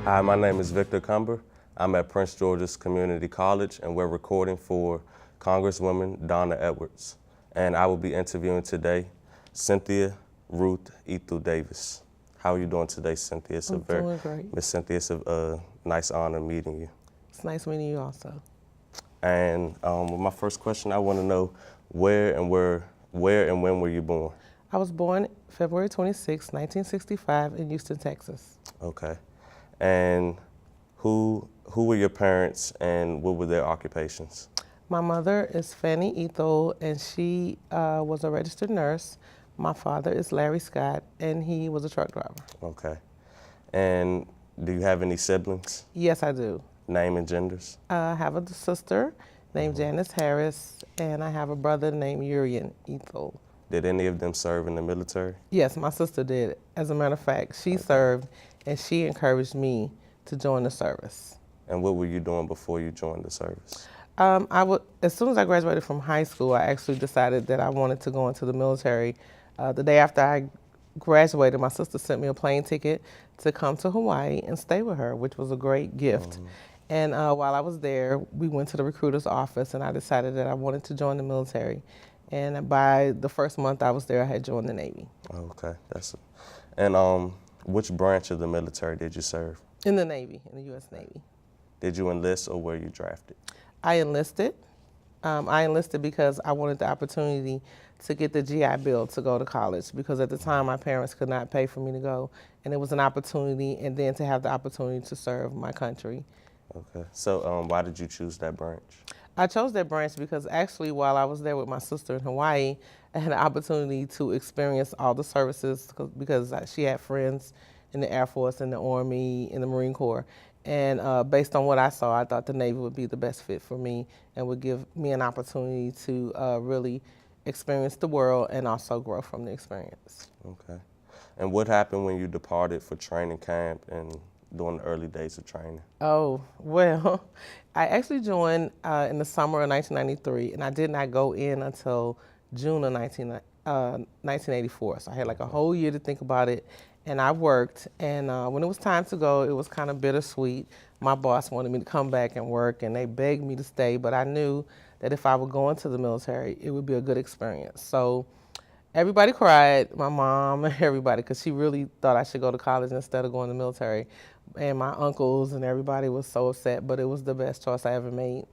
Hi, my name is Victor Cumber. I'm at Prince George's Community College, and we're recording for Congresswoman Donna Edwards. And I will be interviewing today Cynthia Ruth E. Davis. How are you doing today, Cynthia? I'm doing great. Miss Cynthia, it's a nice honor meeting you. It's nice meeting you also. And my first question, I want to know where and when were you born? I was born February 26, 1965 in Houston, Texas. Okay. And who were your parents and what were their occupations? My mother is Fanny E. and she was a registered nurse. My father is Larry Scott, and he was a truck driver. Okay. And do you have any siblings? Yes, I do. Name and genders? I have a sister named Janice Harris, and I have a brother named Urian E. Did any of them serve in the military? Yes, my sister did. As a matter of fact, she served, and she encouraged me to join the service. And what were you doing before you joined the service? As soon as I graduated from high school, I actually decided that I wanted to go into the military. The day after I graduated, my sister sent me a plane ticket to come to Hawaii and stay with her, which was a great gift. And while I was there, we went to the recruiter's office, and I decided that I wanted to join the military. And by the first month I was there, I had joined the Navy. Okay, And which branch of the military did you serve? In the Navy, in the U.S. Navy. Did you enlist or were you drafted? I enlisted. I enlisted because I wanted the opportunity to get the GI Bill to go to college, because at the time my parents could not pay for me to go, and it was an opportunity, and then to have the opportunity to serve my country. Okay, so why did you choose that branch? I chose that branch because actually while I was there with my sister in Hawaii, I had an opportunity to experience all the services because she had friends in the Air Force, in the Army, in the Marine Corps. And based on what I saw, I thought the Navy would be the best fit for me and would give me an opportunity to really experience the world and also grow from the experience. Okay. And what happened when you departed for training camp and during the early days of training? Oh, well, I actually joined in the summer of 1993, and I did not go in until June of 1984. So I had like a whole year to think about it, and I worked. And when it was time to go, it was kind of bittersweet. My boss wanted me to come back and work, and they begged me to stay, but I knew that if I would go into the military, it would be a good experience. So everybody cried, my mom and everybody, because she really thought I should go to college instead of going to the military. And my uncles and everybody was so upset, but it was the best choice I ever made.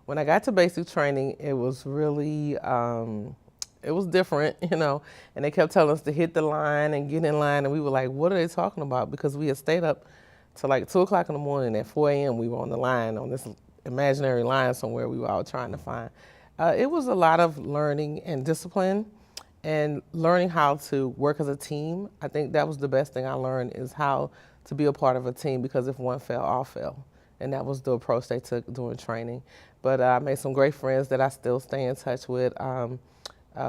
When I got to basic training, it was really, it was different, you know, and they kept telling us to hit the line and get in line, and we were like, what are they talking about? Because we had stayed up till like 2 o'clock in the morning. At 4 a.m. we were on the line, on this imaginary line somewhere we were all trying to find. It was a lot of learning and discipline and learning how to work as a team. I think that was the best thing I learned, is how to be a part of a team, because if one fell, all fell. And that was the approach they took during training. But I made some great friends that I still stay in touch with.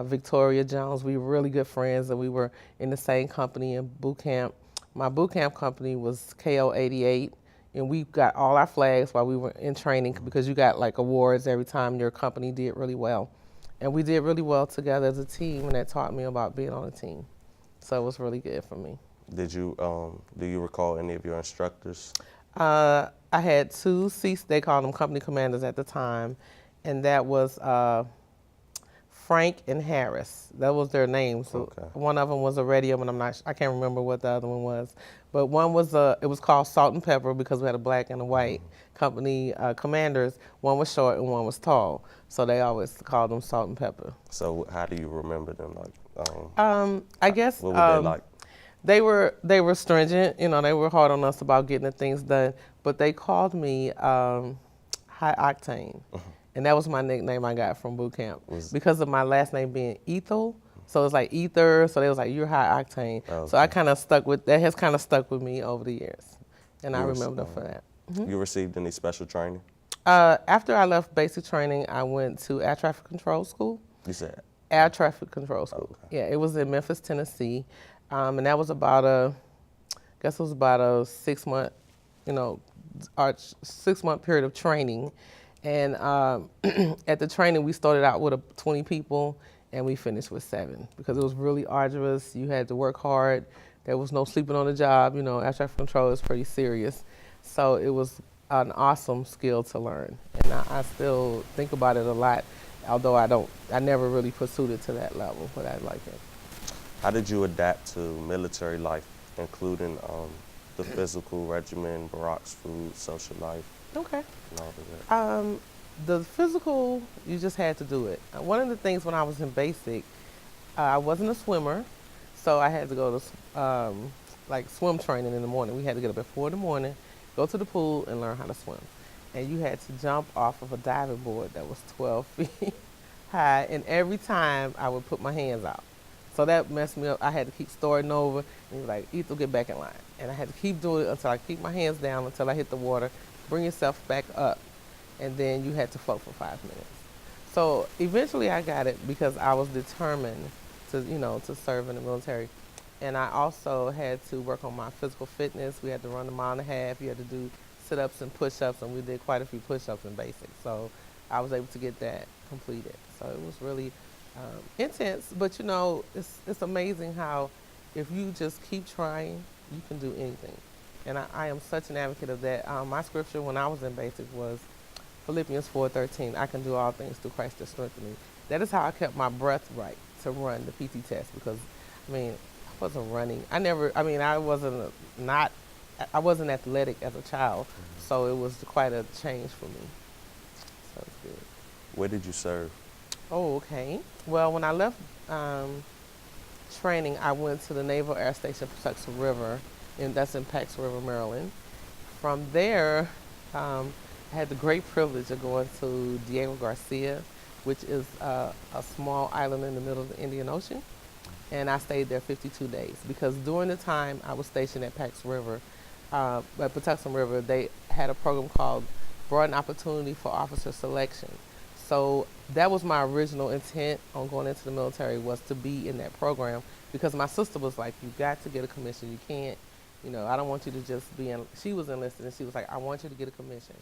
Victoria Jones, we were really good friends, and we were in the same company in boot camp. My boot camp company was KO 88, and we got all our flags while we were in training, because you got like awards every time your company did really well. And we did really well together as a team, and that taught me about being on a team. So it was really good for me. Did you, do you recall any of your instructors? I had 2 they called them company commanders at the time, and that was Frank and Harris. That was their names. So okay. One of them was a radio, and I can't remember what the other one was. But one was it was called Salt and Pepper, because we had a black and a white company commanders. One was short and one was tall, so they always called them Salt and Pepper. So how do you remember them? Like, I guess what were they like? They were stringent, you know. They were hard on us about getting the things done, but they called me High Octane, and that was my nickname I got from boot camp because of my last name being Ethel. So it's like ether. So they was like, "You're High Octane." Okay. So I kind of stuck with that. Has kind of stuck with me over the years, and I remember them for that. You received any special training? After I left basic training, I went to air traffic control school. You said air traffic control school. Okay. Yeah, it was in Memphis, Tennessee. And that was about a 6-month, you know, 6-month period of training. And at the training, we started out with 20 people, and we finished with 7, because it was really arduous. You had to work hard. There was no sleeping on the job. You know, air traffic control is pretty serious. So it was an awesome skill to learn, and I still think about it a lot. Although I never really pursued it to that level, but I like it. How did you adapt to military life, including the physical regimen, Barack's food, social life, Okay. and all of that? The physical, you just had to do it. One of the things when I was in basic, I wasn't a swimmer, so I had to go to like swim training in the morning. We had to get up at 4 in the morning, go to the pool, and learn how to swim. And you had to jump off of a diving board that was 12 feet high, and every time I would put my hands out. So that messed me up. I had to keep starting over, and he was like, Ethel, get back in line. And I had to keep doing it until I keep my hands down until I hit the water, bring yourself back up, and then you had to float for 5 minutes. So eventually I got it because I was determined to serve in the military. And I also had to work on my physical fitness. We had to run a mile and a half. You had to do sit-ups and push-ups, and we did quite a few push-ups in basic. So I was able to get that completed. So it was really intense, but it's amazing how if you just keep trying, you can do anything. And I am such an advocate of that. My scripture when I was in basic was Philippians 4:13. I can do all things through Christ that strengthens me. That is how I kept my breath right to run the PT test because, I wasn't running. I wasn't athletic as a child, so it was quite a change for me. So it's good. Where did you serve? Oh, okay. Well, when I left training, I went to the Naval Air Station Patuxent River, and that's in Pax River, Maryland. From there, I had the great privilege of going to Diego Garcia, which is a small island in the middle of the Indian Ocean. And I stayed there 52 days because during the time I was stationed at Pax River, at Patuxent River, they had a program called Broaden Opportunity for Officer Selection. So that was my original intent on going into the military, was to be in that program because my sister was like, you got to get a commission. You can't, I don't want you to just be in. She was enlisted and she was like, I want you to get a commission.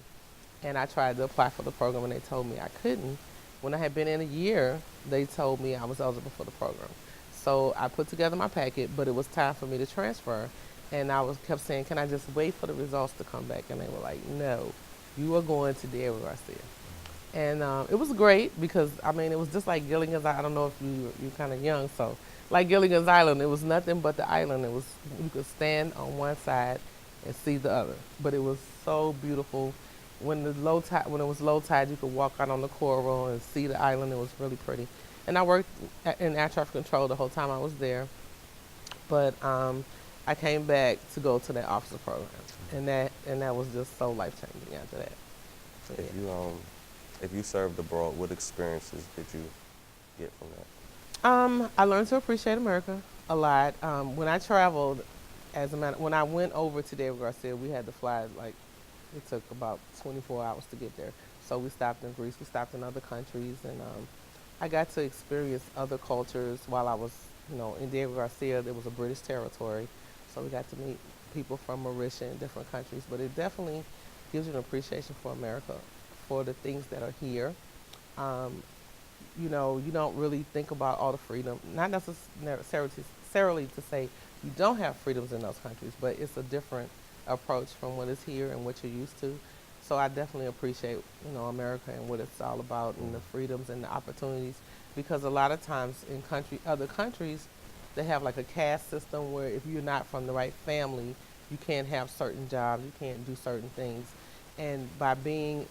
And I tried to apply for the program and they told me I couldn't. When I had been in a year, they told me I was eligible for the program. So I put together my packet, but it was time for me to transfer. And I kept saying, can I just wait for the results to come back? And they were like, no, you are going to Diego Garcia. And it was great because, it was just like Gilligan's Island. I don't know if you're kind of young, so like Gilligan's Island, it was nothing but the island. You could stand on one side and see the other. But it was so beautiful. When it was low tide, you could walk out on the coral and see the island. It was really pretty. And I worked in air traffic control the whole time I was there. But I came back to go to that officer program, and that was just so life changing after that. So, yeah. If you served abroad, what experiences did you get from that? I learned to appreciate America a lot. When I traveled, when I went over to Diego Garcia, we had to fly it took about 24 hours to get there. So we stopped in Greece, we stopped in other countries, and I got to experience other cultures while I was, in Diego Garcia. There was a British territory, so we got to meet people from Mauritius and different countries. But it definitely gives you an appreciation for America, for the things that are here. You don't really think about all the freedom, not necessarily to say you don't have freedoms in those countries, but it's a different approach from what is here and what you're used to. So I definitely appreciate, America and what it's all about and the freedoms and the opportunities, because a lot of times in other countries, they have like a caste system where if you're not from the right family, you can't have certain jobs, you can't do certain things. And by being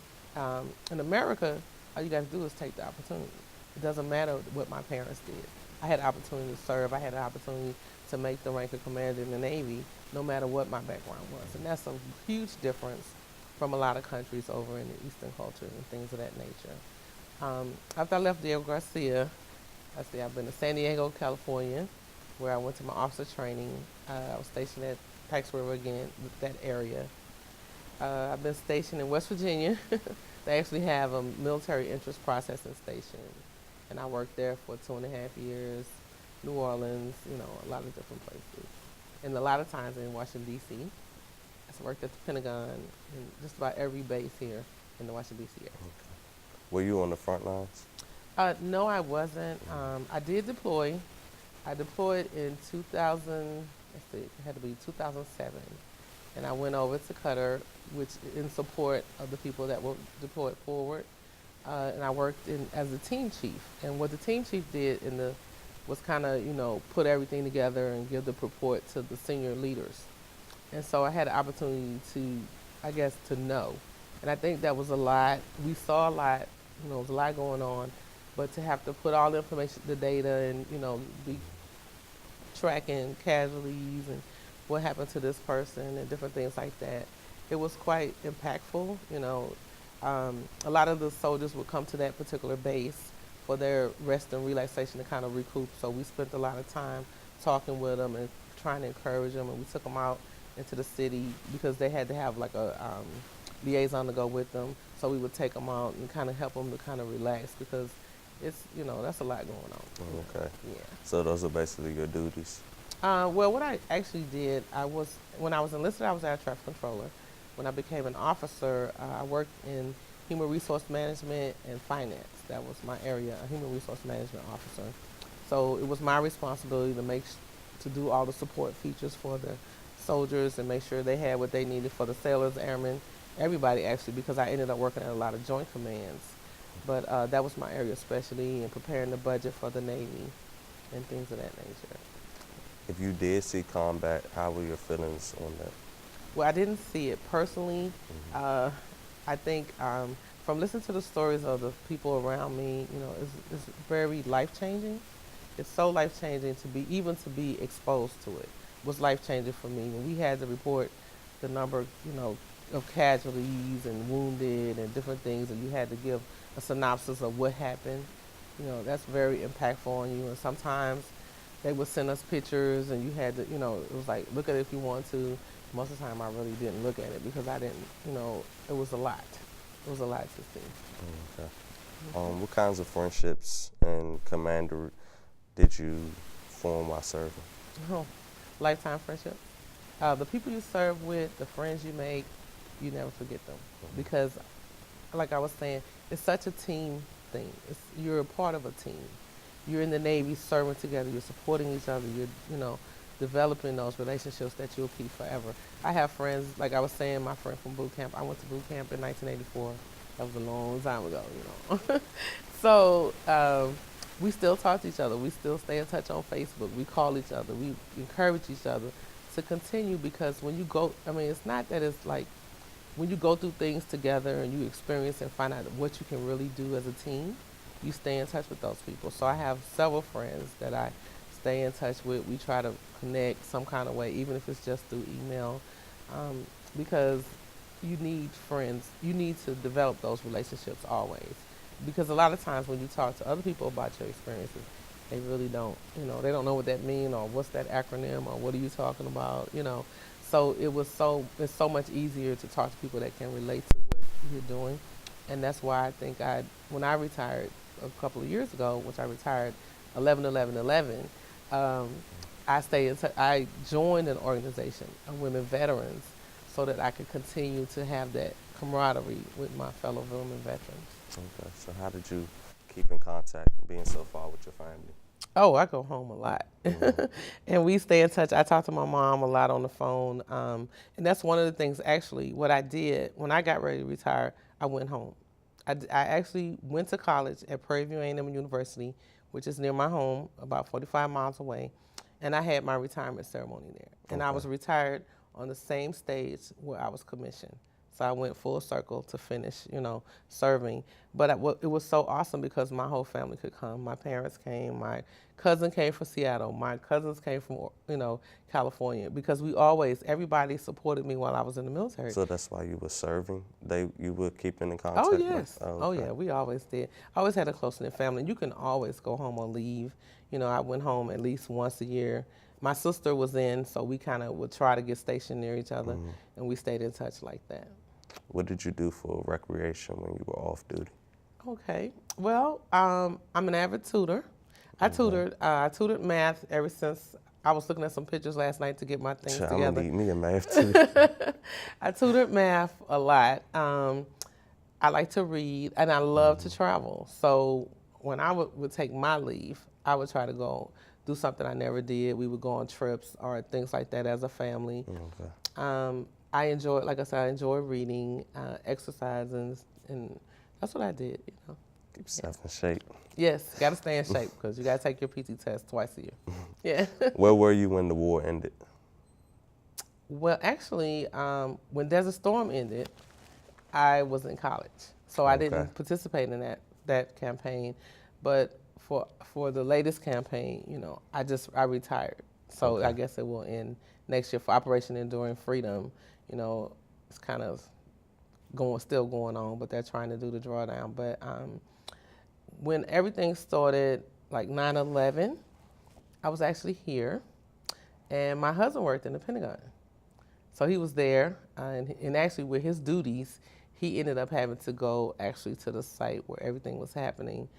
in America, all you got to do is take the opportunity. It doesn't matter what my parents did. I had the opportunity to serve. I had the opportunity to make the rank of commander in the Navy, no matter what my background was. And that's a huge difference from a lot of countries over in the Eastern culture and things of that nature. After I left Diego Garcia, I've been to San Diego, California, where I went to my officer training. I was stationed at Pax River again, that area. I've been stationed in West Virginia. They actually have a military interest processing station. And I worked there for 2.5 years, New Orleans, a lot of different places. And a lot of times in Washington, D.C. I worked at the Pentagon and just about every base here in the Washington, D.C. area. Okay. Were you on the front lines? No, I wasn't. I did deploy. I deployed in 2007. and I went over to Qatar, which in support of the people that were deployed forward. And I worked as a team chief. And what the team chief did was kind of, put everything together and give the report to the senior leaders. And so I had the opportunity to, I guess, to know. And I think that was a lot. We saw a lot, there was a lot going on. But to have to put all the information, the data, and, be tracking casualties and what happened to this person and different things like that, it was quite impactful. A lot of the soldiers would come to that particular base for their rest and relaxation to kind of recoup. So we spent a lot of time talking with them and trying to encourage them. And we took them out into the city because they had to have like a liaison to go with them. So we would take them out and kind of help them to kind of relax because it's, that's a lot going on. Okay. Yeah. So those are basically your duties. Well, what I actually did, when I was enlisted, I was air traffic controller. When I became an officer, I worked in human resource management and finance. That was my area, a human resource management officer. So it was my responsibility to do all the support features for the soldiers and make sure they had what they needed for the sailors, airmen, everybody actually, because I ended up working at a lot of joint commands. But that was my area, especially in preparing the budget for the Navy and things of that nature. If you did see combat, how were your feelings on that? Well, I didn't see it personally. I think from listening to the stories of the people around me, it's very life-changing. It's so life-changing to be exposed to it. It was life-changing for me. When we had to report the number, of casualties and wounded and different things, and you had to give a synopsis of what happened, that's very impactful on you. And sometimes they would send us pictures, and you had to, it was like, look at it if you want to. Most of the time I really didn't look at it because I didn't, it was a lot. It was a lot to see. Okay. What kinds of friendships and commander did you form while serving? Oh, lifetime friendship. The people you serve with, the friends you make, you never forget them. Because, like I was saying, it's such a team thing. You're a part of a team. You're in the Navy serving together. You're supporting each other. You're, developing those relationships that you'll keep forever. I have friends, like I was saying, my friend from boot camp. I went to boot camp in 1984. That was a long time ago, So we still talk to each other. We still stay in touch on Facebook. We call each other. We encourage each other to continue because when you go, it's not that it's like when you go through things together and you experience and find out what you can really do as a team, you stay in touch with those people. So I have several friends that I stay in touch with. We try to connect some kind of way, even if it's just through email, because you need friends. You need to develop those relationships always, because a lot of times when you talk to other people about your experiences, they really don't, they don't know what that means or what's that acronym or what are you talking about, So it's so much easier to talk to people that can relate to what you're doing, and that's why I think when I retired a couple of years ago, which I retired 11/11/11. I joined an organization of women veterans so that I could continue to have that camaraderie with my fellow women veterans. Okay, so how did you keep in contact being so far with your family? Oh, I go home a lot. And we stay in touch. I talk to my mom a lot on the phone. And that's one of the things, actually, what I did when I got ready to retire, I went home. I actually went to college at Prairie View A&M University, which is near my home, about 45 miles away. And I had my retirement ceremony there. And I was retired on the same stage where I was commissioned. So I went full circle to finish, serving. But it was so awesome because my whole family could come. My parents came. My cousin came from Seattle. My cousins came from, California. Because everybody supported me while I was in the military. So that's why you were serving? You were keeping in contact? Oh, yes. Okay. Oh, yeah, we always did. I always had a close-knit family. You can always go home on leave. I went home at least once a year. My sister was in, so we kind of would try to get stationed near each other, and we stayed in touch like that. What did you do for recreation when you were off duty? Okay. Well, I'm an avid tutor. I tutored math ever since I was looking at some pictures last night to get my things together. I'm gonna need me a math tutor. I tutored math a lot. I like to read, and I love to travel. So when I would take my leave, I would try to go do something I never did. We would go on trips or things like that as a family. Okay. I enjoy, like I said, I enjoy reading, exercising, and that's what I did. Keep yourself in shape. Yes, got to stay in shape because you got to take your PT test twice a year. Yeah. Where were you when the war ended? Well, actually, when Desert Storm ended, I was in college, so I Okay. didn't participate in that campaign. But for the latest campaign, I retired. So Okay. I guess it will end next year for Operation Enduring Freedom. It's kind of still going on, but they're trying to do the drawdown. But when everything started, like 9/11, I was actually here, and my husband worked in the Pentagon. So he was there, and actually with his duties, he ended up having to go actually to the site where everything was happening.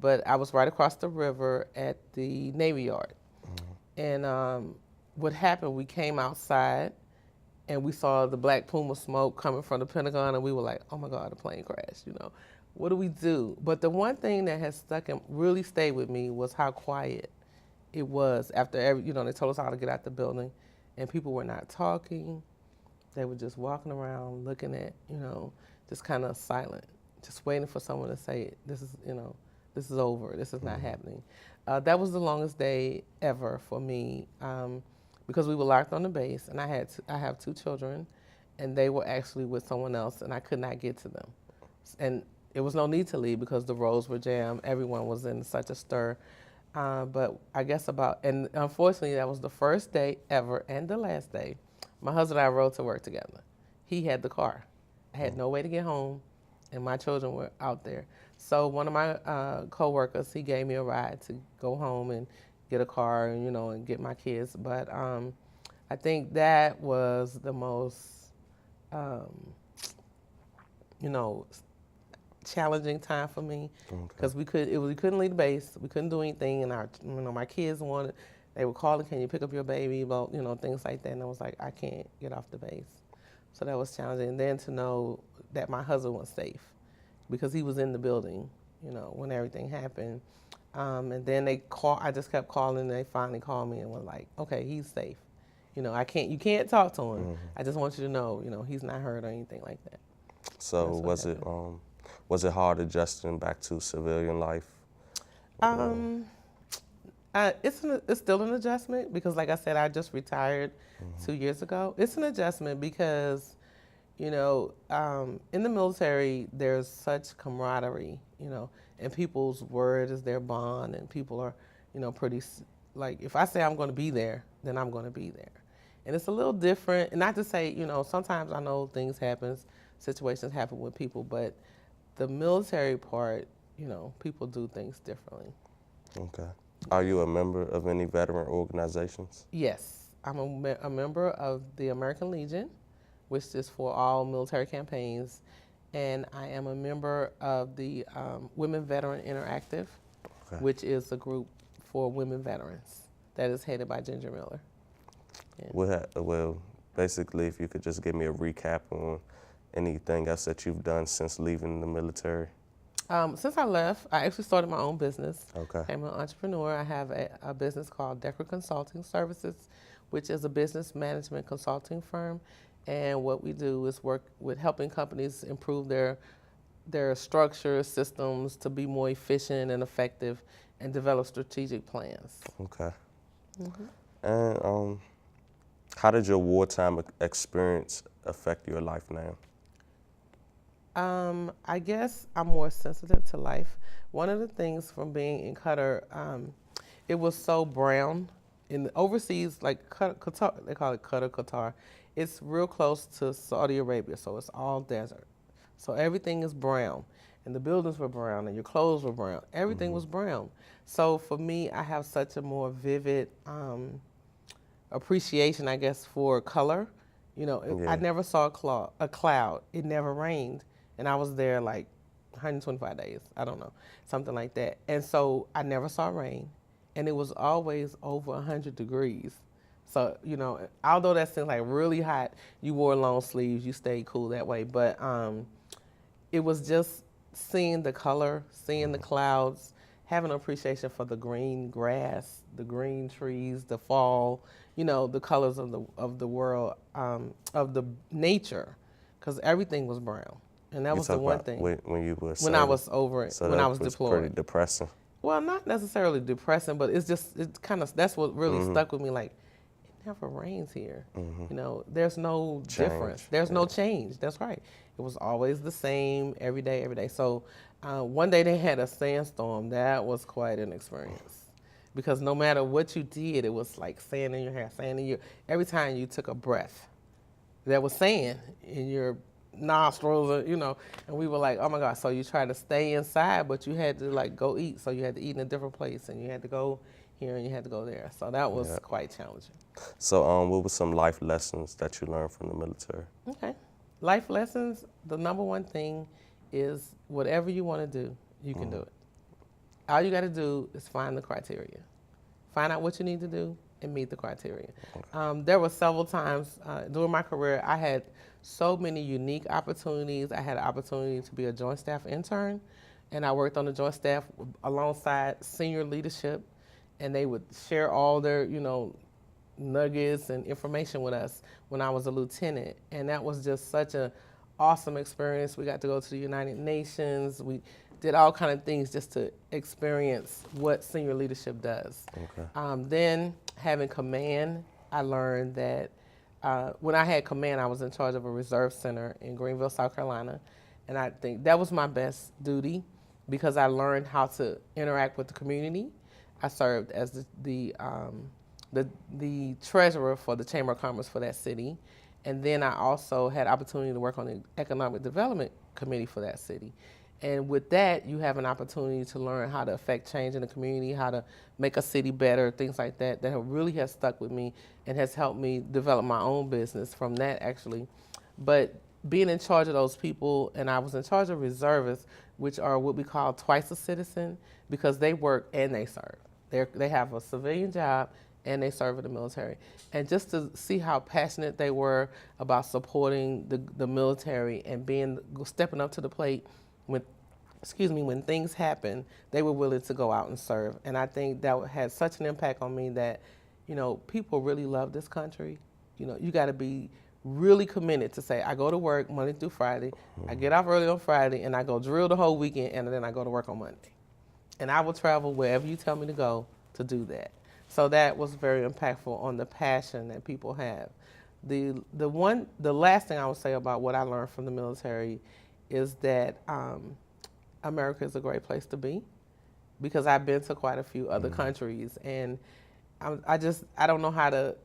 But I was right across the river at the Navy Yard. And what happened, we came outside, and we saw the black Puma smoke coming from the Pentagon, and we were like, oh my God, the plane crashed, What do we do? But the one thing that has stuck and really stayed with me was how quiet it was after they told us all to get out the building, and people were not talking. They were just walking around looking at, just kind of silent, just waiting for someone to say, this is over, this is not happening. That was the longest day ever for me because we were locked on the base, and I have 2 children, and they were actually with someone else, and I could not get to them. And it was no need to leave because the roads were jammed. Everyone was in such a stir. But I guess and unfortunately, that was the first day ever and the last day. My husband and I rode to work together. He had the car. I had no way to get home, and my children were out there. So one of my coworkers, he gave me a ride to go home and get a car, and get my kids. But I think that was the most, challenging time for me because we couldn't leave the base. We couldn't do anything, and my kids they were calling, can you pick up your baby? Well, things like that. And I was like, I can't get off the base. So that was challenging. And then to know that my husband was safe because he was in the building, when everything happened. And then I just kept calling, and they finally called me and were like, okay, he's safe. You can't talk to him. I just want you to know, he's not hurt or anything like that. So was it hard adjusting back to civilian life? It's still an adjustment because, like I said, I just retired 2 years ago. It's an adjustment because, in the military, there's such camaraderie, and people's word is their bond, and people are, pretty, like, if I say I'm going to be there, then I'm going to be there. And it's a little different, and not to say, sometimes I know things happen, situations happen with people, but the military part, people do things differently. Okay. Are you a member of any veteran organizations? Yes, I'm a member of the American Legion, which is for all military campaigns, and I am a member of the Women Veteran Interactive, which is a group for women veterans that is headed by Ginger Miller. Yeah. Well, basically, if you could just give me a recap on anything else that you've done since leaving the military. Since I left, I actually started my own business. Okay. I'm an entrepreneur. I have a business called Decker Consulting Services, which is a business management consulting firm. And what we do is work with helping companies improve their structure, systems to be more efficient and effective and develop strategic plans. Okay. And how did your wartime experience affect your life now? I guess I'm more sensitive to life. One of the things from being in Qatar, it was so brown. In the overseas, like Qatar, they call it Qatar. It's real close to Saudi Arabia, so it's all desert. So everything is brown, and the buildings were brown, and your clothes were brown. Everything was brown. So for me, I have such a more vivid appreciation, I guess, for color. I never saw a cloud. It never rained. And I was there like 125 days. I don't know, something like that. And so I never saw rain. And it was always over 100 degrees. So, although that seems like really hot, you wore long sleeves, you stayed cool that way. But it was just seeing the color, seeing the clouds, having an appreciation for the green grass, the green trees, the fall, the colors of the world, of the nature, because everything was brown, and that You was the talk one about thing when you were when I serving, was over it, so when I that was was deployed. pretty depressing. Well, not necessarily depressing, but it's kind of that's what really Mm-hmm. stuck with me. Like, it never rains here. There's no difference. Change. There's no Yeah. change. That's right. It was always the same every day, every day. So one day they had a sandstorm. That was quite an experience because no matter what you did, it was like sand in your hair, sand in your. Every time you took a breath, there was sand in your nostrils, and we were like, oh my God. So you tried to stay inside, but you had to like go eat. So you had to eat in a different place, and you had to go here and you had to go there. So that was Yeah. quite challenging. So what were some life lessons that you learned from the military? Okay. Life lessons, the number one thing is whatever you want to do, you can do it. All you got to do is find the criteria. Find out what you need to do and meet the criteria. There were several times during my career, I had so many unique opportunities. I had an opportunity to be a joint staff intern, and I worked on the joint staff alongside senior leadership, and they would share all their, nuggets and information with us when I was a lieutenant. And that was just such an awesome experience. We got to go to the United Nations. We did all kind of things just to experience what senior leadership does. Okay. Then having command, I learned that when I had command, I was in charge of a reserve center in Greenville, South Carolina. And I think that was my best duty because I learned how to interact with the community. I served as the treasurer for the Chamber of Commerce for that city. And then I also had opportunity to work on the Economic Development Committee for that city. And with that, you have an opportunity to learn how to affect change in the community, how to make a city better, things like that, that really has stuck with me and has helped me develop my own business from that, actually. But being in charge of those people, and I was in charge of reservists, which are what we call twice a citizen, because they work and they serve. They have a civilian job and they serve in the military. And just to see how passionate they were about supporting the military and stepping up to the plate when things happen, they were willing to go out and serve. And I think that had such an impact on me that, people really love this country. You got to be really committed to say, I go to work Monday through Friday, I get off early on Friday, and I go drill the whole weekend, and then I go to work on Monday. And I will travel wherever you tell me to go to do that. So that was very impactful on the passion that people have. The last thing I would say about what I learned from the military is that America is a great place to be because I've been to quite a few other countries, and I don't know how to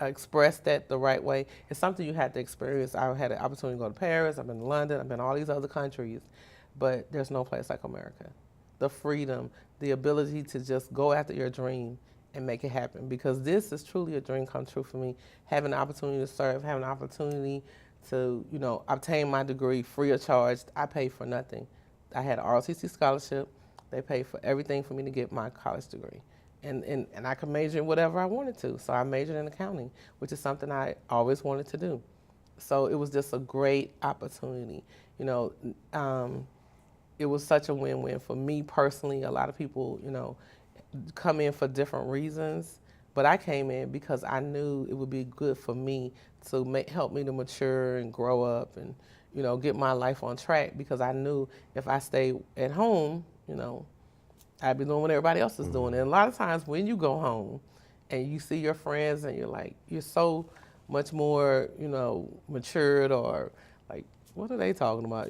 express that the right way. It's something you had to experience. I had an opportunity to go to Paris, I've been to London, I've been to all these other countries, but there's no place like America. The freedom, the ability to just go after your dream and make it happen, because this is truly a dream come true for me. Having the opportunity to serve, having the opportunity to, obtain my degree free of charge. I paid for nothing. I had an ROTC scholarship. They paid for everything for me to get my college degree. And I could major in whatever I wanted to. So I majored in accounting, which is something I always wanted to do. So it was just a great opportunity. It was such a win-win for me personally. A lot of people, come in for different reasons, but I came in because I knew it would be good for me to help me to mature and grow up and, get my life on track, because I knew if I stayed at home, I'd be doing what everybody else is doing. And a lot of times when you go home and you see your friends and you're so much more, matured, or like, what are they talking about?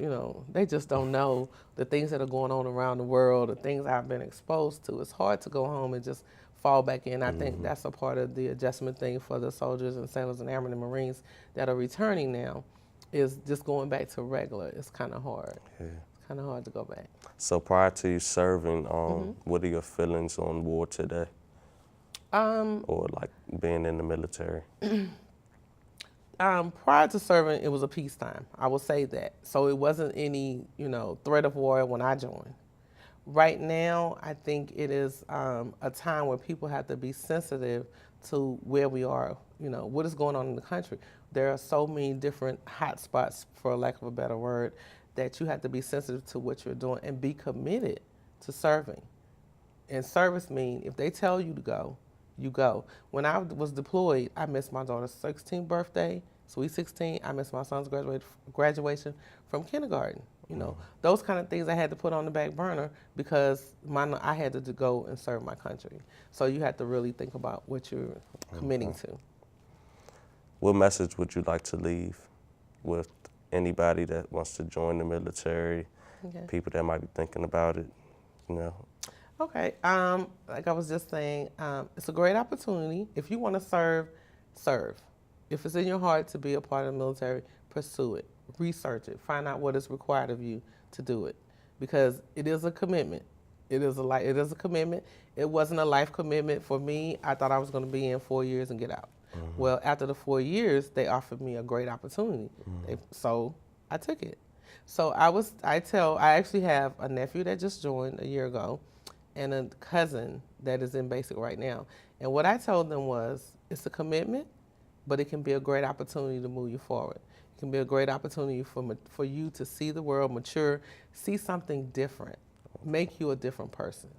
They just don't know the things that are going on around the world, the things I've been exposed to. It's hard to go home and just fall back in. I think that's a part of the adjustment thing for the soldiers and sailors and airmen and Marines that are returning now, is just going back to regular. It's kind of hard. Yeah. It's kind of hard to go back. So prior to you serving, what are your feelings on war today? Or like being in the military? Prior to serving, it was a peacetime. I will say that. So it wasn't any, threat of war when I joined. Right now, I think it is a time where people have to be sensitive to where we are, what is going on in the country. There are so many different hot spots, for lack of a better word, that you have to be sensitive to what you're doing and be committed to serving. And service mean if they tell you to go, you go. When I was deployed, I missed my daughter's 16th birthday, sweet 16. I missed my son's graduation from kindergarten. You know, those kind of things I had to put on the back burner because I had to go and serve my country. So you have to really think about what you're committing to. What message would you like to leave with anybody that wants to join the military, people that might be thinking about it, you know? Okay, like I was just saying, it's a great opportunity. If you want to serve, serve. If it's in your heart to be a part of the military, pursue it, research it, find out what is required of you to do it, because it is a commitment. It is a commitment. It wasn't a life commitment for me. I thought I was going to be in 4 years and get out. Well, after the 4 years, they offered me a great opportunity, so I took it. So I actually have a nephew that just joined a year ago, and a cousin that is in basic right now. And what I told them was, it's a commitment, but it can be a great opportunity to move you forward. It can be a great opportunity for you to see the world, mature, see something different, make you a different person.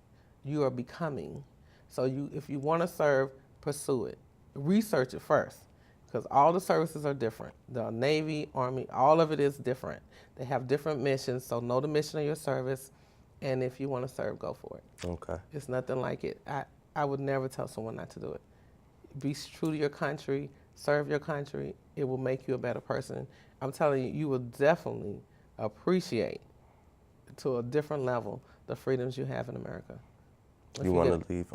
You are becoming. So if you want to serve, pursue it. Research it first, because all the services are different. The Navy, Army, all of it is different. They have different missions, so know the mission of your service, and if you want to serve, go for it. Okay. It's nothing like it. I would never tell someone not to do it. Be true to your country, serve your country. It will make you a better person. I'm telling you, you will definitely appreciate to a different level the freedoms you have in America. You want to leave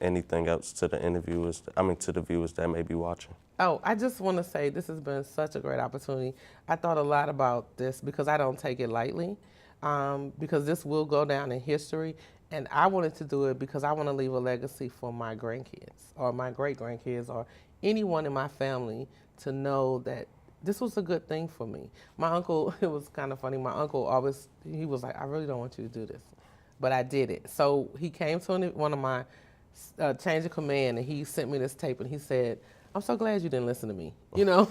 anything else to the to the viewers that may be watching? Oh, I just want to say this has been such a great opportunity. I thought a lot about this because I don't take it lightly, because this will go down in history. And I wanted to do it because I want to leave a legacy for my grandkids or my great-grandkids or anyone in my family to know that this was a good thing for me. My uncle, it was kind of funny, my uncle he was like, I really don't want you to do this. But I did it. So he came to one of my change of command, and he sent me this tape, and he said, I'm so glad you didn't listen to me. You know,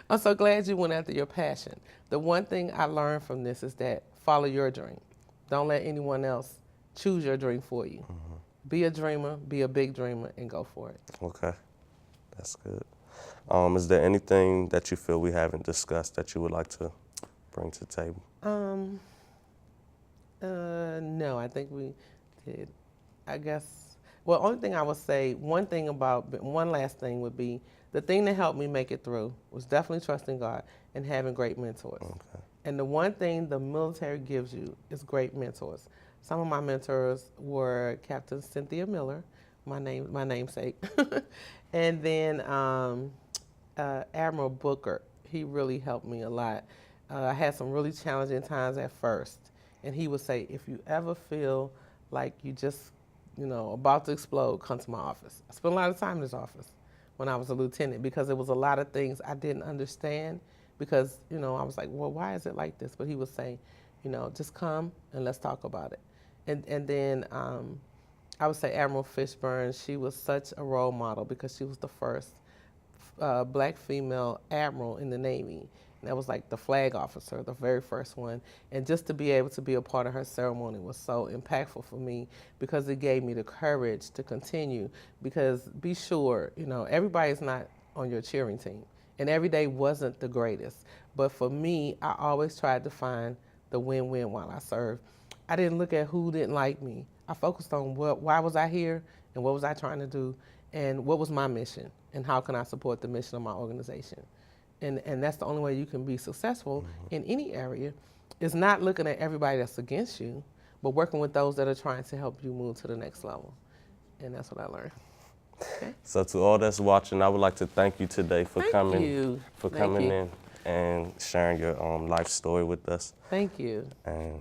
I'm so glad you went after your passion. The one thing I learned from this is that follow your dream. Don't let anyone else choose your dream for you. Be a dreamer, be a big dreamer, and go for it. Okay, that's good. Is there anything that you feel we haven't discussed that you would like to bring to the table? No, I think we did. I guess, well, only thing I would say, one last thing would be, the thing that helped me make it through was definitely trusting God and having great mentors. Okay. And the one thing the military gives you is great mentors. Some of my mentors were Captain Cynthia Miller, my namesake, and then Admiral Booker. He really helped me a lot. I had some really challenging times at first, and he would say, if you ever feel like you just, about to explode, come to my office. I spent a lot of time in his office when I was a lieutenant because it was a lot of things I didn't understand because, I was like, well, why is it like this? But he would say, just come and let's talk about it. And then I would say Admiral Fishburne, she was such a role model because she was the first black female admiral in the Navy. And that was like the flag officer, the very first one. And just to be able to be a part of her ceremony was so impactful for me because it gave me the courage to continue. Because be sure, everybody's not on your cheering team. And every day wasn't the greatest. But for me, I always tried to find the win-win while I served. I didn't look at who didn't like me. I focused on why was I here and what was I trying to do and what was my mission and how can I support the mission of my organization. And that's the only way you can be successful in any area is not looking at everybody that's against you, but working with those that are trying to help you move to the next level. And that's what I learned. Okay. So to all that's watching, I would like to thank you today for coming in and sharing your life story with us. Thank you. And